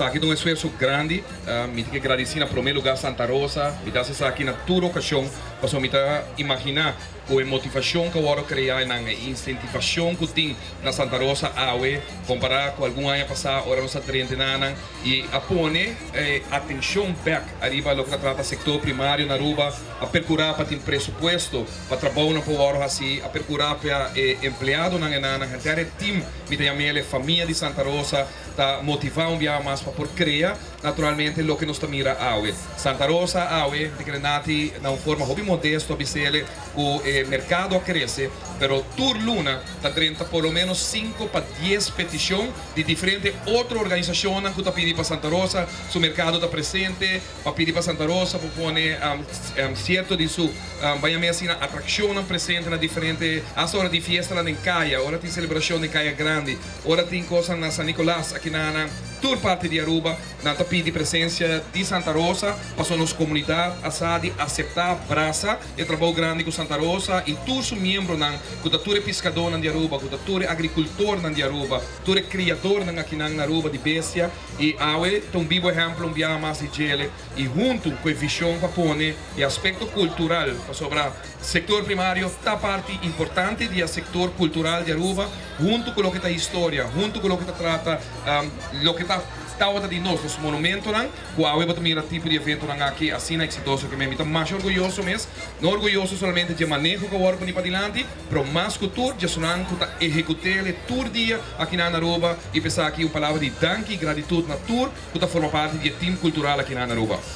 Aqui de um esforço grande, me tenho que agradecer em primeiro lugar Santa Rosa, me dá essa aqui na toda ocasião, para me imaginar a motivação que eu quero criar na incentivação que tem na Santa Rosa comparar com algum ano passado, agora nós estamos e a pôr atenção back arriba lo que trata sector primário na Aruba, a procurar para ter presupuesto para trabalhar na povo assim, a procurar para empregado na enana, até time, me tem família de Santa Rosa, tá motivar mais para por criar naturalmente o que nos mira aue. Santa Rosa aue, de que na forma hobby modesto, bisele, o mercado cresce, pero tur luna está 30 por lo menos 5 para 10 petições de diferentes outras organizações que está pedindo para Santa Rosa, su mercado está presente, para pedir para Santa Rosa, para pôr certo de su, vai assim, atração presente na diferente, as horas de festa lá em Caia, hora tem celebração em Caia Grande, hora tem coisa na San Nicolás, aqui na tour parte de Aruba, na pedi presença de Santa Rosa, passou nossa comunidade a aceitar abraça e trabalho grande com Santa Rosa e todos os membros que tu é pescador na Aruba, que tu é agricultor na Aruba, tu é criador aqui na Aruba de bestia e aue um vivo exemplo um dia mais de gele e junto com a visão para pôr e aspecto cultural para sobrar setor primário tá parte importante do setor cultural de Aruba junto com o que está história, junto com o que trata o que está de nós, os monumentos, que a web também tipo de evento aqui assim exitoso que me está mais orgulhoso mesmo, não orgulhoso somente de manejo que eu vou para adiante, mas mais que tudo, já sonando que está executando todo dia aqui na Aruba e pensar aqui uma palavra de danke e gratitude na tour, que está forma parte do time cultural aqui na Aruba.